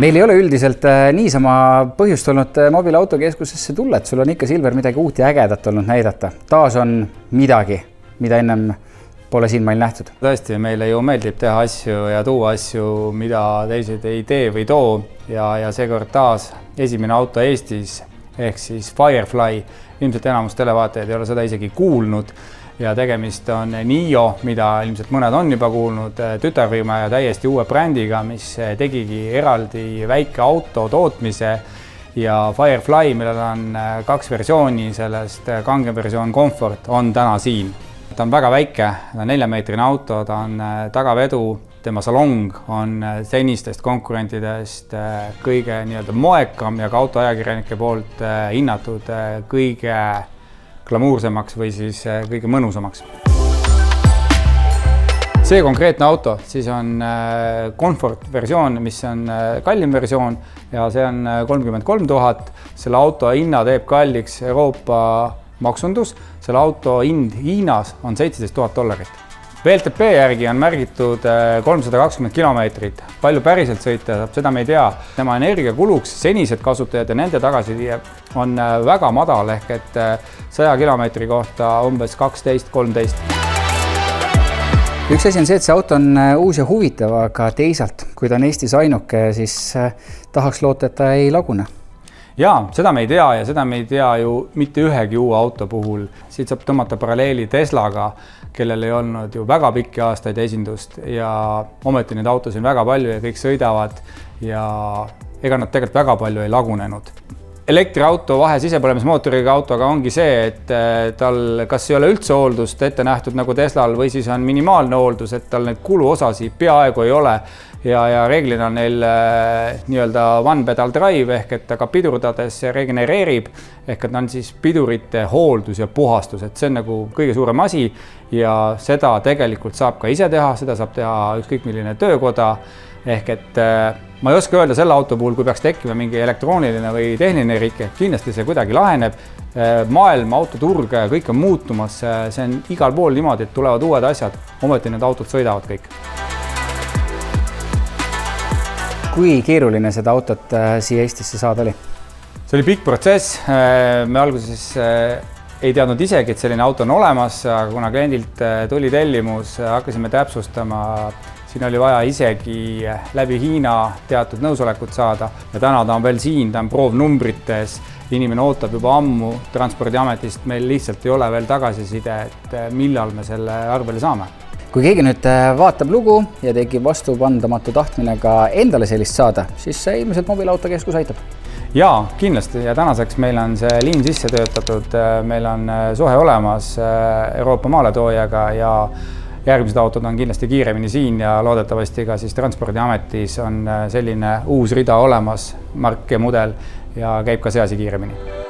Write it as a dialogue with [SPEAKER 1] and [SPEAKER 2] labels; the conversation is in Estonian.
[SPEAKER 1] Meil ei ole üldiselt niisama põhjust olnud mobiilautokeskusesse tulla, et sul on ikka, Silver, midagi uut ja ägedat olnud näidata. Taas on midagi, mida ennem pole siin meil nähtud.
[SPEAKER 2] Tõesti, meile ju meeldib teha asju ja tuua asju, mida teised ei tee või too. Ja seekord taas esimene auto Eestis ehk siis Firefly. Ilmselt enamus televaatajaid ei ole seda isegi kuulnud. Ja tegemist on NIO, mida ilmselt mõned on juba kuulnud, tütarfirma ja täiesti uue brändiga, mis tegigi eraldi väike auto tootmise ja Firefly, millel on 2 versiooni, sellest kangem versioon Comfort on täna siin. Ta on väga väike, ta on 4-meetrine auto, ta on tagavedu, tema salong on senistest konkurentidest kõige moekam ja ka autoajakirjanike poolt hinnatud kõige glamuursemaks või siis kõige mõnusamaks. See konkreetne auto siis on Comfort versioon, mis on kallim versioon ja see on 33 000. Selle auto hinna teeb kalliks Euroopa maksundus. Selle auto hind Hiinas on $17,000. VLTP järgi on märgitud 320 kilomeetrit. Palju päriselt sõita saab, seda me ei tea. Tema energiakuluks senised kasutajad ja nende tagasiside on väga madal ehk et 100 kilomeetri kohta umbes 12-13.
[SPEAKER 1] Üks asi on see, et see auto on uus ja huvitav, aga teisalt, kui ta on Eestis ainuke, siis tahaks loota, et ta ei lagune.
[SPEAKER 2] Jaa, seda me ei tea ja seda me ei tea ju mitte ühegi uue auto puhul. Siit saab tõmmata paralleeli Teslaga, kellel ei olnud ju väga pikki aastaid esindust ja ometi neid autosid on väga palju ja kõik sõidavad ja ega nad tegelikult väga palju ei lagunenud. Elektriauto vahe sisepõlemismootoriga autoga ongi see, et tal kas ei ole üldse hooldust ette nähtud nagu Teslal või siis on minimaalne hooldus, et tal need kuluosasi peaaegu ei ole ja reeglina on neil nii-öelda one pedal drive ehk et ta ka pidurdades regenereerib ehk et on siis pidurite hooldus ja puhastus, et see on nagu kõige suurem asi ja seda tegelikult saab ka ise teha, seda saab teha ükskõik milline töökoda ehk et ma ei oska öelda selle auto puhul, kui peaks tekkima mingi elektrooniline või tehniline rike, kindlasti see kuidagi laheneb. Maailma autoturg, kõik on muutumas, see on igal pool niimoodi, et tulevad uued asjad, ometi need autod sõidavad kõik.
[SPEAKER 1] Kui keeruline seda autot siia Eestisse saada oli?
[SPEAKER 2] See oli pikk protsess, me alguses ei teadnud isegi, et selline auto on olemas, aga kuna kliendilt tuli tellimus, hakkasime täpsustama. Siin oli vaja isegi läbi Hiina teatud nõusolekut saada ja täna ta on veel siin, ta on proovnumbrites, inimene ootab juba ammu Transpordiametist, meil lihtsalt ei ole veel tagasiside, et millal me selle arvele saame.
[SPEAKER 1] Kui keegi nüüd vaatab lugu ja tekib vastupandamatu tahtmine ka endale sellist saada, siis see ilmselt mobiilautokeskus aitab.
[SPEAKER 2] Jaa, kindlasti ja tänaseks meil on see liin sisse töötatud, meil on suhe olemas Euroopa maaletoojaga ja järgmised autod on kindlasti kiiremini siin ja loodetavasti ka siis Transpordiametis on selline uus rida olemas, mark ja mudel ja käib ka see asi kiiremini.